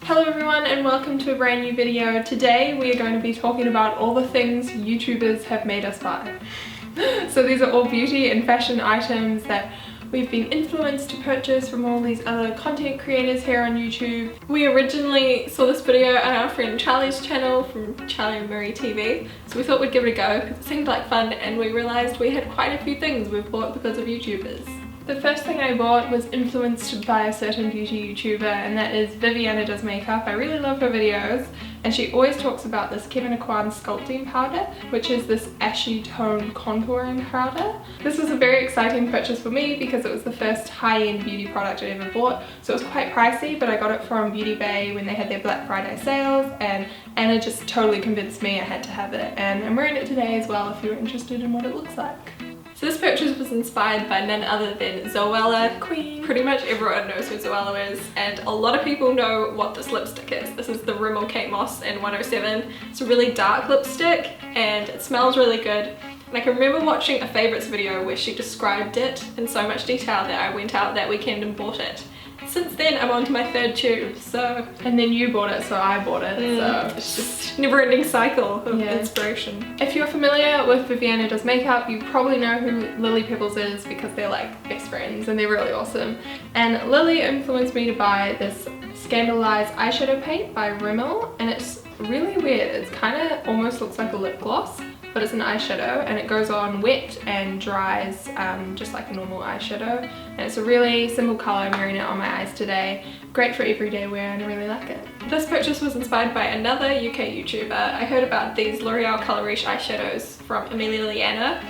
Hello everyone and welcome to a brand new video. Today we are going to be talking about all the things YouTubers have made us buy. So these are all beauty and fashion items that we've been influenced to purchase from all these other content creators here on YouTube. We originally saw this video on our friend Charlie's channel from Charlie and Marie TV, so we thought we'd give it a go because it seemed like fun, and we realised we had quite a few things we've bought because of YouTubers. The first thing I bought was influenced by a certain beauty YouTuber, and that is Viviana Does Makeup. I really love her videos, and she always talks about this Kevyn Aucoin Sculpting powder, which is this ashy tone contouring powder. This was a very exciting purchase for me because it was the first high-end beauty product I ever bought, so it was quite pricey, but I got it from Beauty Bay when they had their Black Friday sales, and Anna just totally convinced me I had to have it, and I'm wearing it today as well if you're interested in what it looks like. So this purchase was inspired by none other than Zoella Queen. Pretty much everyone knows who Zoella is, and a lot of people know what this lipstick is. This is the Rimmel Kate Moss in 107. It's a really dark lipstick and it smells really good. And I can remember watching a favourites video where she described it in so much detail that I went out that weekend and bought it. Since then I'm on to my third tube, so... And then you bought it, so I bought it, so... It's just never-ending cycle of inspiration. If you're familiar with Viviana Does Makeup, you probably know who Lily Pebbles is because they're like best friends and they're really awesome. And Lily influenced me to buy this Scandaleyes eyeshadow paint by Rimmel, and it's really weird. It's kind of almost looks like a lip gloss, but it's an eyeshadow and it goes on wet and dries just like a normal eyeshadow, and it's a really simple colour. I'm wearing it on my eyes today. Great for everyday wear and I really like it. This purchase was inspired by another UK YouTuber. I heard about these Loreal Colour Riche eyeshadows from Amelia Leanna,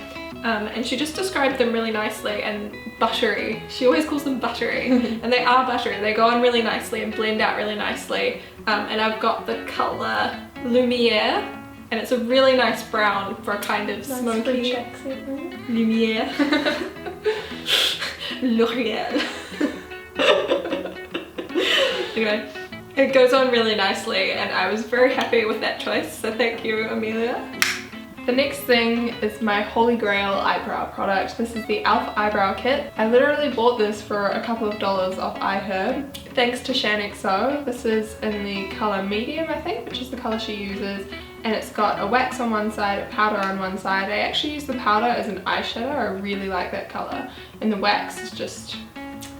and she just described them really nicely and buttery. She always calls them buttery and they are buttery. They go on really nicely and blend out really nicely, and I've got the colour Lumiere, and it's a really nice brown for a kind of nice smoky accent. Lumiere. Loreal. Anyway, it goes on really nicely and I was very happy with that choice, so thank you, Amelia. The next thing is my holy grail eyebrow product. This is the e.l.f. eyebrow kit. I literally bought this for a couple of dollars off iHerb, thanks to XO. This is in the colour medium, I think, which is the colour she uses. And it's got a wax on one side, a powder on one side. I actually use the powder as an eyeshadow. I really like that colour. And the wax is just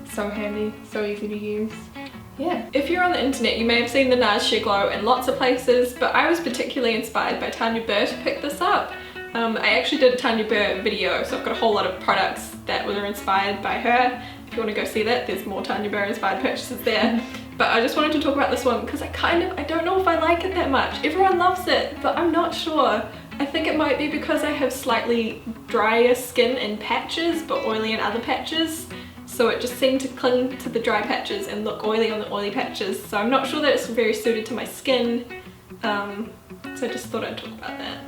so handy, so easy to use. Yeah. If you're on the internet, you may have seen the Nars Sheer Glow in lots of places, but I was particularly inspired by Tanya Burr to pick this up. I actually did a Tanya Burr video, so I've got a whole lot of products that were inspired by her. If you want to go see that, there's more Tanya Burr inspired purchases there. But I just wanted to talk about this one because I don't know if I like it that much. Everyone loves it, but I'm not sure. I think it might be because I have slightly drier skin in patches, but oily in other patches. So it just seemed to cling to the dry patches and look oily on the oily patches. So I'm not sure that it's very suited to my skin. So I just thought I'd talk about that.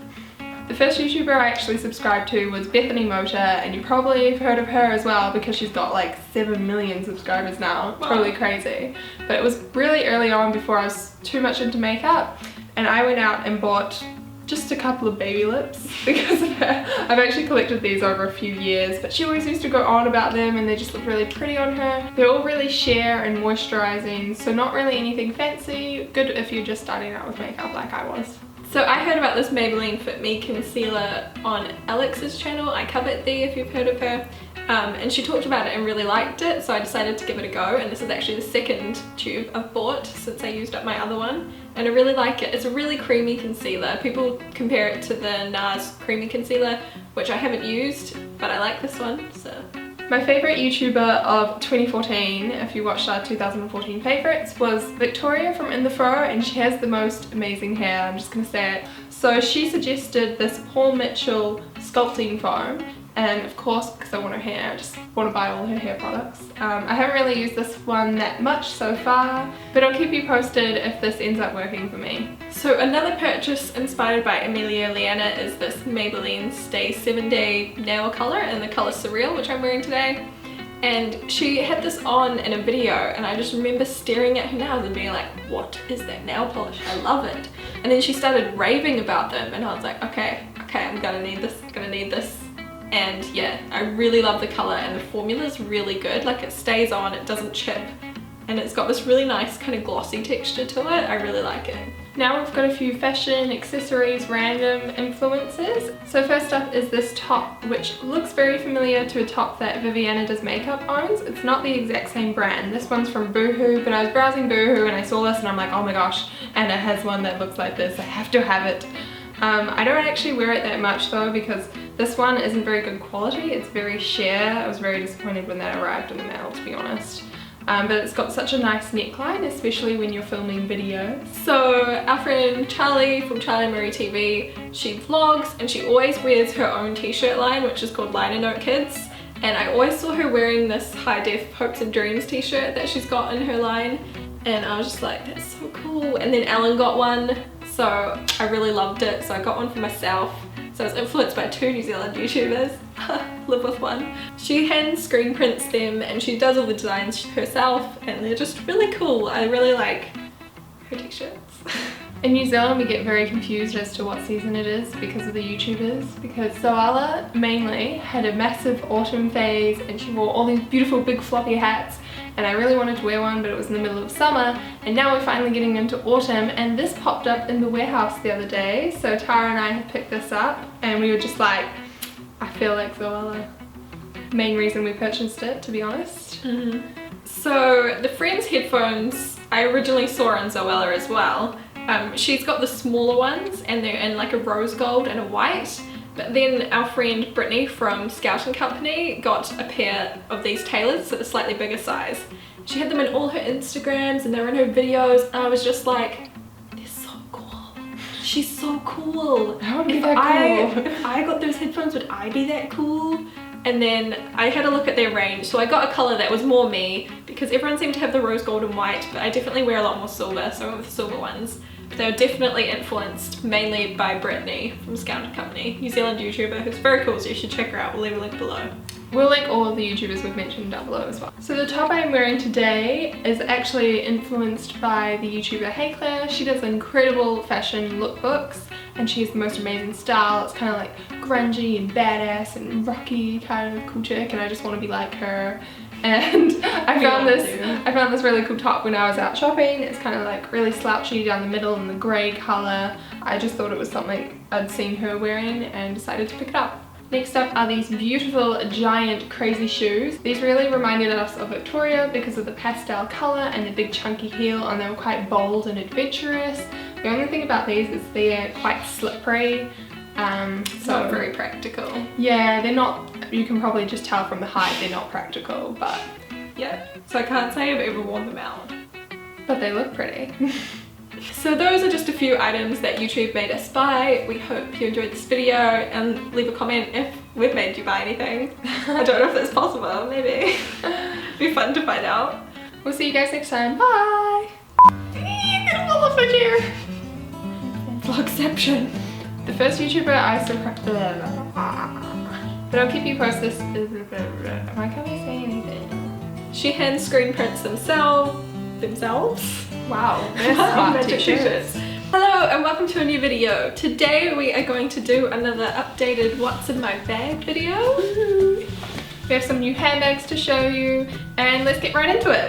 The first YouTuber I actually subscribed to was Bethany Mota, and you probably have heard of her as well because she's got like 7 million subscribers now. Wow. Totally crazy. But it was really early on before I was too much into makeup, and I went out and bought just a couple of baby lips because of her. I've actually collected these over a few years, but she always used to go on about them and they just look really pretty on her. They're all really sheer and moisturizing, so not really anything fancy. Good if you're just starting out with makeup like I was. So I heard about this Maybelline Fit Me Concealor on Alex's channel. I covered thee if you've heard of her. And she talked about it and really liked it, so I decided to give it a go, and this is actually the second tube I've bought since I used up my other one, and I really like it. It's a really creamy concealer. People compare it to the Nars creamy concealer, which I haven't used, but I like this one, so. My favourite YouTuber of 2014, if you watched our 2014 favourites, was Victoria from In The Fro, and she has the most amazing hair, I'm just going to say it. So she suggested this Paul Mitchel sculpting foam, and of course, because I want her hair, I just want to buy all her hair products. I haven't really used this one that much so far, but I'll keep you posted if this ends up working for me. So another purchase inspired by Amelia Leanna is this Maybelline Stay 7-Day Nail Colour in the colour Surreal, which I'm wearing today. And she had this on in a video, and I just remember staring at her nails and being like, what is that nail polish? I love it. And then she started raving about them, and I was like, okay, I'm gonna need this. And yeah, I really love the colour, and the formula is really good. Like, it stays on, it doesn't chip, and it's got this really nice kind of glossy texture to it. I really like it. Now we've got a few fashion, accessories, random influences. So first up is this top, which looks very familiar to a top that Viviana Does Makeup owns. It's not the exact same brand. This one's from Boohoo, but I was browsing Boohoo and I saw this and I'm like, oh my gosh, Anna has one that looks like this. I have to have it. I don't actually wear it that much though, because this one isn't very good quality. It's very sheer. I was very disappointed when that arrived in the mail, to be honest. But it's got such a nice neckline, especially when you're filming videos. So our friend Charlie from Charlie Marie TV, she vlogs and she always wears her own t-shirt line, which is called Liner Note Kids. And I always saw her wearing this High Def Hopes and Dreams t-shirt that she's got in her line. And I was just like, that's so cool. And then Ellen got one, so I really loved it. So I got one for myself. So I was influenced by 2 New Zealand YouTubers. Live with one. She hand screen prints them and she does all the designs herself, and they're just really cool. I really like her t-shirts. In New Zealand we get very confused as to what season it is because of the YouTubers, because Zoala mainly had a massive autumn phase and she wore all these beautiful big floppy hats, and I really wanted to wear one, but it was in the middle of summer, and now we're finally getting into autumn, and this popped up in the warehouse the other day. So Tara and I had picked this up and we were just like, I feel like Zoala. Main reason we purchased it, to be honest. So the Frends headphones I originally saw in Zoala as well. She's got the smaller ones and they're in like a rose gold and a white. But then our friend Brittany from Sculpting company got a pair of these Taylors, so the slightly bigger size. She had them in all her Instagrams and they were in her videos, and I was just like, they're so cool. She's so cool. How would be that cool? If I got those headphones, would I be that cool? And then I had a look at their range, so I got a colour that was more me, because everyone seemed to have the rose gold and white, but I definitely wear a lot more silver, so I went with the silver ones. But they were definitely influenced mainly by Brittany from Sculpting company, New Zealand YouTuber who's very cool, so you should check her out. We'll leave a link below. We'll link all of the YouTubers we've mentioned down below as well. So the top I'm wearing today is actually influenced by the YouTuber Hey Claire. She does incredible fashion lookbooks and she has the most amazing style. It's kind of like grungy and badass and rocky kind of cool chick, and I just want to be like her. And I found this really cool top when I was out shopping. It's kind of like really slouchy down the middle in the grey colour. I just thought it was something I'd seen her wearing and decided to pick it up. Next up are these beautiful giant crazy shoes. These really reminded us of Victoria because of the pastel colour and the big chunky heel, and they were quite bold and adventurous. The only thing about these is they're quite slippery. So not very practical. Yeah, they're not, you can probably just tell from the height they're not practical, but yeah. So I can't say I've ever worn them out. But they look pretty. So those are just a few items that YouTube made us buy. We hope you enjoyed this video, and leave a comment if we've made you buy anything. I don't know if that's possible, maybe. It'd be fun to find out. We'll see you guys next time. Bye! Get a elephant here! Vlogception. The first YouTuber I subscribed. But I'll keep you posted. Why can't I say anything? She hand screen prints themselves. Wow, they're smart t-shirts. Hello and welcome to a new video. Today we are going to do another updated what's in my bag video. We have some new handbags to show you, and let's get right into it.